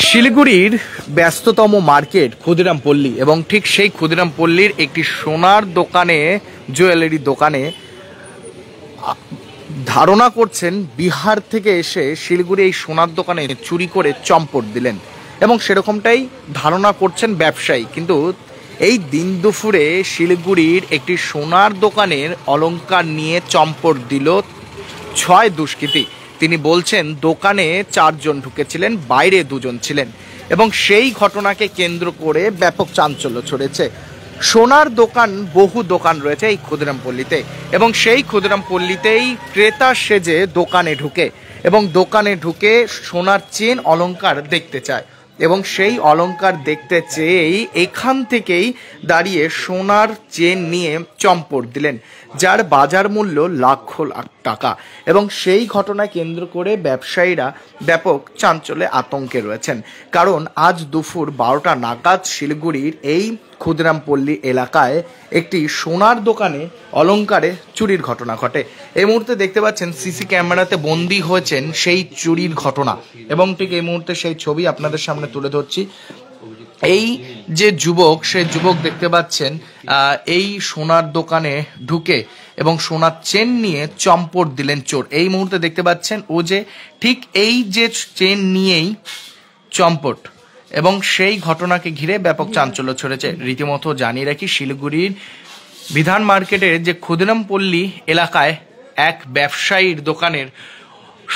শিলিগুড়ির ব্যস্ততম মার্কেট ক্ষুদিরাম পল্লী এবং ঠিক সেই ক্ষুদিরাম পল্লীর একটি সোনার দোকানে, জুয়েলারি দোকানে ধারণা করছেন বিহার থেকে এসে শিলিগুড়ি এই সোনার দোকানে চুরি করে চম্পট দিলেন এবং সেরকমটাই ধারণা করছেন ব্যবসায়ী। কিন্তু এই দিন দুপুরে শিলিগুড়ির একটি সোনার দোকানের অলংকার নিয়ে চম্পট দিল 6 দুষ্কৃতী। তিনি বলছেন দোকানে 4 জন ঢুকেছিলেন, বাইরে 2 জন ছিলেন এবং সেই ঘটনাকে কেন্দ্র করে ব্যাপক চাঞ্চল্য ছড়েছে। সোনার দোকান, বহু দোকান রয়েছে এই ক্ষুদিরাম পল্লীতে এবং সেই ক্ষুদিরাম পল্লীতেই ক্রেতা সেজে দোকানে ঢুকে এবং দোকানে ঢুকে সোনার চেন অলংকার দেখতে চায় এবং সেই অলংকার দেখতে চেয়েই এখান থেকেই দাঁড়িয়ে সোনার চেন নিয়ে চম্পট দিলেন, যার বাজার মূল্য লাখ লাখ টাকা। এবং সেই ঘটনা কেন্দ্র করে ব্যবসায়ীরা ব্যাপক চাঞ্চল্যে আতঙ্কে রয়েছেন, কারণ আজ দুপুর 12টা নাগাদ শিলিগুড়ির এই ক্ষুদিরাম পল্লী এলাকায় একটি সোনার দোকানে অলংকারে চুরির ঘটনা ঘটে। এই মুহূর্তে দেখতে পাচ্ছেন সিসি ক্যামেরাতে বন্দী হয়েছেন সেই চুরির ঘটনা এবং ঠিক এই মুহূর্তে সেই ছবি আপনাদের সামনে তুলে ধরছি। এই যে যুবক, সেই যুবক দেখতে পাচ্ছেন এই সোনার দোকানে ঢুকে এবং সোনার চেন নিয়ে চম্পট দিলেন চোর। এই মুহূর্তে দেখতে পাচ্ছেন ও যে ঠিক এই যে চেন নিয়েই চম্পট, এবং সেই ঘটনাকে ঘিরে ব্যাপক চাঞ্চল্য ছড়েছে। রীতিমতো জানিয়ে রাখি, শিলিগুড়ির বিধান মার্কেটের যে ক্ষুদিরাম পল্লী এলাকায় এক ব্যবসায়ীর দোকানের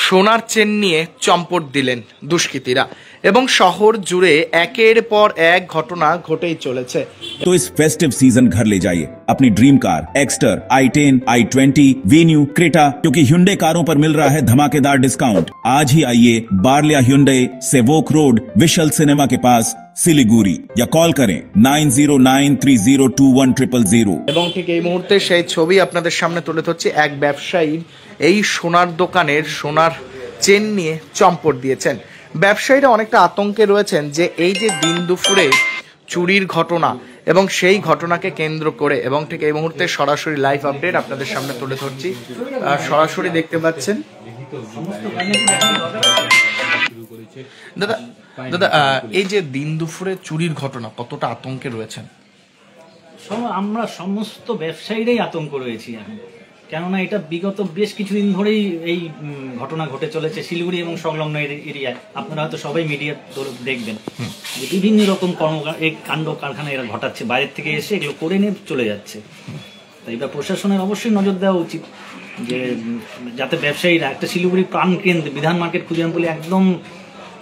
সোনার চেন নিয়ে চম্পট দিলেন দুষ্কৃতীরা এবং শহর জুড়ে একের পর এক ঘটনা ঘটেই চলেছে। तो इस फेस्टिव सीजन घर ले जाइए अपनी dream car Exter, i10, i20, venue, Creta, क्योंकि Hyundai कारों पर मिल रहा है धमाकेदार डिस्काउंट। आज ही आइए बार्लिया Hyundai, सेवोक रोड, विशाल सिनेमा के पास, শিলিগুড়ি, या कॉल करें 9093021000। এবং ঠিক এই মুহূর্তে সেই ছবি আপনাদের সামনে তুলে ধরছি। এক ব্যবসায়ী এই সোনার দোকানের সোনার চেন নিয়ে চম্পট দিয়েছেন। ব্যবসায়ীরা অনেকটা আতঙ্কে রয়েছেন যে এই যে দিন দুপুরে চুরির ঘটনা এবং সেই ঘটনাকে কেন্দ্র করে, এবং ঠিক এই মুহূর্তে সরাসরি লাইভ আপডেট আপনাদের সামনে তুলে ধরছি। সরাসরি দেখতে পাচ্ছেন। দাদা দাদা এই যে দিন দুপুরে চুরির ঘটনা, কতটা আতঙ্কে রয়েছেন? আমরা সমস্ত ব্যবসায়ীরাই আতঙ্ক রয়েছি এখন, কেননা এটা বিগত বেশ কিছুদিন ধরেই এই ঘটনা ঘটে চলেছে শিলিগুড়ি এবং সংলগ্ন এরিয়ায়। আপনারা হয়তো সবাই মিডিয়া দেখবেন যে বিভিন্ন রকম কাণ্ড কারখানা এরা ঘটাচ্ছে, বাইরের থেকে এসে এগুলো করে নিয়ে চলে যাচ্ছে। তাই এবার প্রশাসনের অবশ্যই নজর দেওয়া উচিত যে যাতে ব্যবসায়ীরা, একটা শিলিগুড়ি প্রাণকেন্দ্র, বিধান মার্কেট ক্ষুদিরাম পল্লী একদম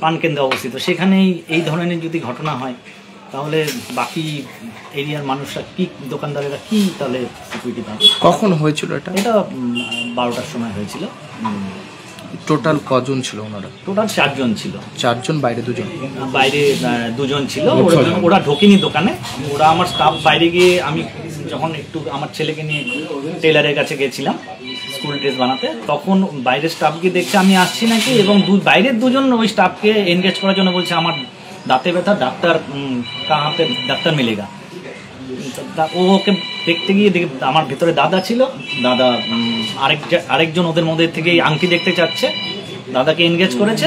প্রাণকেন্দ্রে অবস্থিত, সেখানেই এই ধরনের যদি ঘটনা হয় তাহলে বাকি এরিয়ার মানুষরা কি, দোকানদারেরা কি তাহলে সিকিউরিটি পাবে? কখন হয়েছিল এটা? এটা 12টার সময় হয়েছিল। টোটাল কজন ছিল ওনারা? টোটাল 4 জন ছিল। 4 জন, বাইরে 2 জন? বাইরে 2 জন ছিল। ওরা ঢোকেনি দোকানে, ওরা আমার স্টাফ বাইরে গিয়ে, আমি যখন একটু আমার ছেলেকে নিয়ে টেলারের কাছে গেছিলাম স্কুল ড্রেস বানাতে, তখন বাইরের স্টাফকে দেখছে আমি আসছি নাকি, এবং বাইরের 2 জন ওই স্টাফকে এনগেজ করার জন্য বলছে আমার দাঁতে ব্যথা, ডাক্তার কাহা পে ডাক্তার মিলেগা। ও ওকে দেখতে গিয়ে আমার ভেতরে দাদা ছিল, দাদা আরেকজন ওদের মধ্যে থেকে আংটি দেখতে চাচ্ছে, দাদাকে এনগেজ করেছে,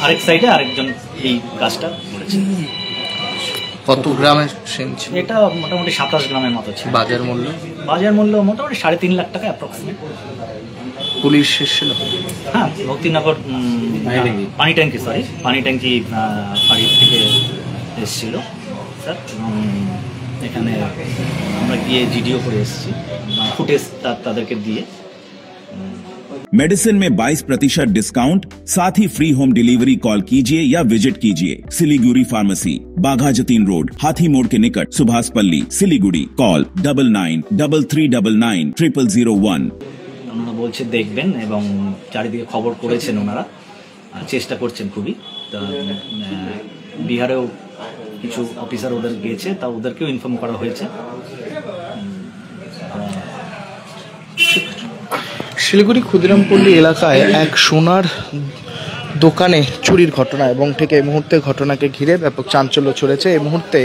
আরেক সাইডে আরেকজন এই কাজটা করেছে। কত গ্রামের সেন ছিল এটা? মোটামুটি 27 গ্রামের মতো ছিল। বাজার মূল্য? বাজার মূল্য মোটামুটি 3.5 লাখ টাকা অ্যাপ্রক্সিমেট। পুলিশ এসেছিল? হ্যাঁ, ভক্তিনগর পানি ট্যাঙ্কি ফাঁড়ি থেকে এসেছিল স্যার। এখানে আমরা গিয়ে জিডিও করে এসেছি, ফুটেজ তাদেরকে দিয়ে। मेडिसिन में 22% डिस्काउंट, साथ ही फ्री होम डिलीवरी। कॉल कीजिए या विजिट कीजिए सिलीगुड़ी फार्मेसी, बाघा जतीन रोड, हाथी मोड़ के निकट, सुभाष पल्ली, सिलीगुड़ी। कॉल 9933990001। ওনারা বলছে দেখবেন এবং চারিদিকে খবর করেছেন, ওনারা চেষ্টা করছেন খুবই। তা বিহারেও কিছু অফিসার ওদের গিয়েছে, তা ওদেরকেও ইনফর্ম করা হয়েছে। শিলিগুড়ি ক্ষুদিরাম পল্লী এলাকায় এক সোনার দোকানে চুরির ঘটনা এবং ঠিক এই মুহূর্তে ঘটনাকে ঘিরে ব্যাপক চাঞ্চল্য ছড়েছে। এই মুহূর্তে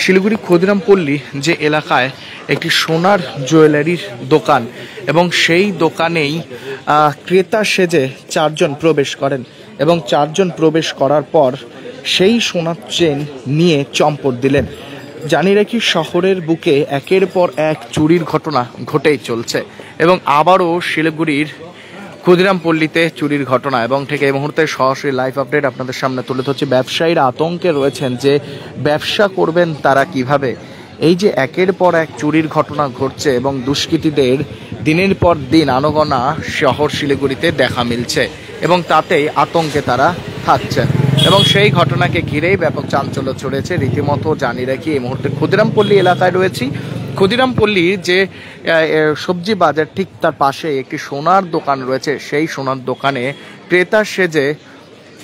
শিলিগুড়ি ক্ষুদিরাম পল্লী যে এলাকায় একটি সোনার জুয়েলারির দোকান এবং সেই দোকানেই ক্রেতা সেজে 4 জন প্রবেশ করেন এবং 4 জন প্রবেশ করার পর সেই সোনার চেন নিয়ে চম্পট দিলেন। জানি রাখি শহরের বুকে একের পর এক চুরির ঘটনা ঘটেই চলছে এবং আবারও শিলিগুড়ির ক্ষুদিরামপল্লীতে চুরির ঘটনা এবং ঠিক এই মুহূর্তে সরাসরি লাইভ আপডেট আপনাদের সামনে তুলে ধরছি। ব্যবসায়ীরা আতঙ্কে রয়েছেন যে ব্যবসা করবেন তারা কিভাবে। এই যে একের পর এক চুরির ঘটনা ঘটছে এবং দুষ্কৃতীদের দিনের পর দিন আনাগোনা শহর শিলিগুড়িতে দেখা মিলছে এবং তাতেই আতঙ্কে তারা থাকছেন এবং সেই ঘটনাকে ঘিরেই ব্যাপক চাঞ্চল্য ছড়িয়েছে। রীতিমতো জানি রাখি এই মুহূর্তে ক্ষুদিরামপল্লী এলাকায় রয়েছি। ক্ষুদিরামপল্লীর যে সবজি বাজার ঠিক তার পাশে একটি সোনার দোকান রয়েছে, সেই সোনার দোকানে ক্রেতা সেজে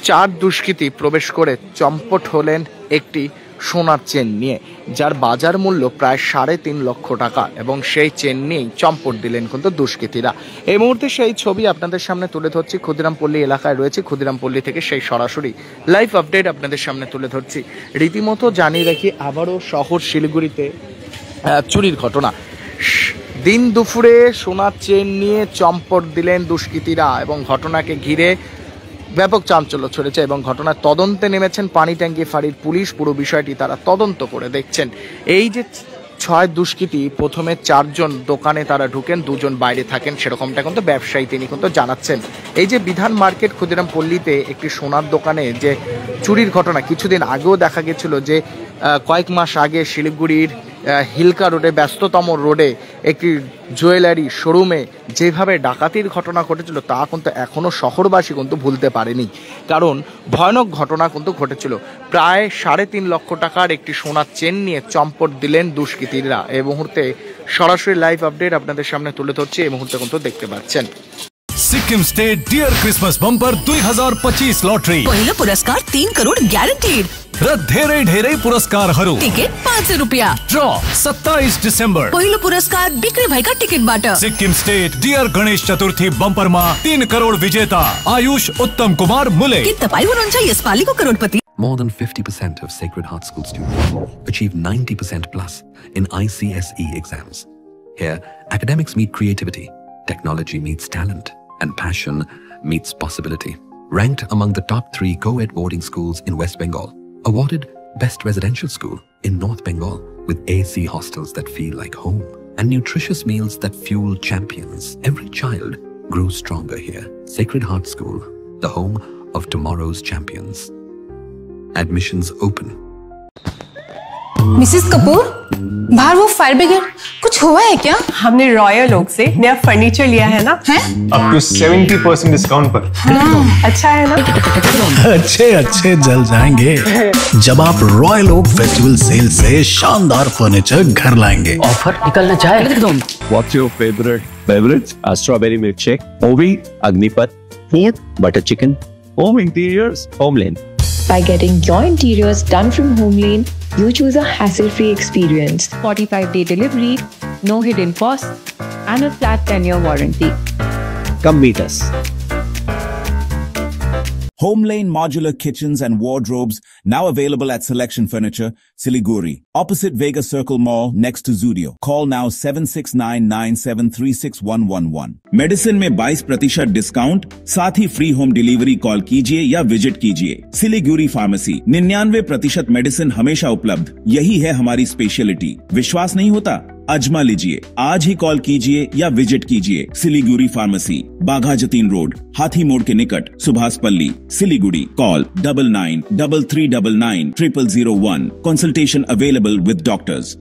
4 দুষ্কৃতী প্রবেশ করে চম্পট হলেন একটি সোনার চেন নিয়ে, যার বাজার মূল্য প্রায় 3.5 লক্ষ টাকা এবং সেই চেন নিয়েই চম্পট দিলেন কিন্তু দুষ্কৃতীরা। এই মুহূর্তে সেই ছবি আপনাদের সামনে তুলে ধরছি। ক্ষুদিরামপল্লী এলাকায় রয়েছে, ক্ষুদিরামপল্লী থেকে সেই সরাসরি লাইভ আপডেট আপনাদের সামনে তুলে ধরছি। রীতিমতো জানিয়ে রাখি আবারও শহর শিলিগুড়িতে চুরির ঘটনা। দিন দুপুরে সোনার চেন নিয়ে চম্পট দিলেন দুষ্কৃতীরা এবং ঘটনাকে ঘিরে ব্যাপক চাঞ্চল্য ছড়েছে এবং ঘটনার তদন্তে নেমেছেন পানি ট্যাঙ্কি ফাঁড়ির পুলিশ। পুরো বিষয়টি তারা তদন্ত করে দেখছেন। এই যে 6 দুষ্কৃতী, প্রথমে 4 জন দোকানে তারা ঢুকেন, 2 জন বাইরে থাকেন, সেরকমটা কিন্তু ব্যবসায়ী তিনি কিন্তু জানাচ্ছেন। এই যে বিধান মার্কেট ক্ষুদিরামপল্লীতে একটি সোনার দোকানে যে চুরির ঘটনা কিছুদিন আগেও দেখা গেছিল, যে কয়েক মাস আগে শিলিগুড়ির হিলকা রোডে, ব্যস্ততম রোডে একটি জুয়েলারি শোরুমে যেভাবে ডাকাতির ঘটনা ঘটেছিল তা কিন্তু এখনও শহরবাসী কিন্তু ভুলতে পারেনি, কারণ ভয়ানক ঘটনা কিন্তু ঘটেছিল। প্রায় 3.5 লক্ষ টাকার একটি সোনার চেন নিয়ে চম্পট দিলেন দুষ্কৃতীরা। এই মুহূর্তে সরাসরি লাইভ আপডেট আপনাদের সামনে তুলে ধরছি। এই মুহূর্তে কিন্তু দেখতে পাচ্ছেন Sikkim state dear Christmas bumper 2025 lottery पहिलो पुरस्कार 3 करोड ग्यारेन्टीड र धेरै धेरै पुरस्कारहरू। टिकट 500 रुपियाँ। ड्र 27 डिसेम्बर। पहिलो पुरस्कार बिक्री भएका टिकटबाट। सिक्किम स्टेट डियर गणेश चतुर्थी बम्परमा 3 करोड विजेता आयुष उत्तम कुमार मुले। के तपाईँ हुनुहुन्छ यसपालिको करोडपति? More than 50% of Sacred Heart School students achieve 90% plus in ICSE exams. Here, academics meet creativity, technology meets talent, and passion meets possibility. Ranked among the top 3 co-ed boarding schools in West Bengal. Awarded Best Residential School in North Bengal with AC hostels that feel like home and nutritious meals that fuel champions. Every child grows stronger here. Sacred Heart School, the home of tomorrow's champions. Admissions open. Mrs Kapoor, बाहर वो fire brigade, कुछ हुआ है क्या? हमने Royal Oak से नया furniture लिया है ना। हैं? अप टू 70% डिस्काउंट पर। अच्छा है ना। अच्छे अच्छे जल जाएंगे जब आप रॉयल ओक फेस्टिवल सेल से शानदार फर्नीचर घर लाएंगे। ऑफर निकलना चाहे एकदम। What's your favorite beverage? A strawberry milkshake, Ovi, Agnipat, food, butter chicken, home interiors, Homeland. By getting your interiors done from Homeland, you choose a hassle-free experience. 45-day delivery, no hidden costs, and a flat 10-year warranty. Come meet us. Homelane Modular Kitchens and Wardrobes now available at Selection Furniture, Siliguri, opposite Vega Circle Mall next to Zudio. Call now 7699736111. Medicine में 22% discount, साथ ही free home delivery. Call कीजिए या visit कीजिए। Siliguri pharmacy 99% medicine हमेशा उपलब्ध, यही है हमारी स्पेशलिटी। विश्वास नहीं होता? अजमा लीजिए। आज ही कॉल कीजिए या विजिट कीजिए। सिलीगुड़ी फार्मेसी, बाघा जतीन रोड, हाथी मोड़ के निकट, Subhashpalli, Siliguri. Call 9933990001। Consultation available with doctors.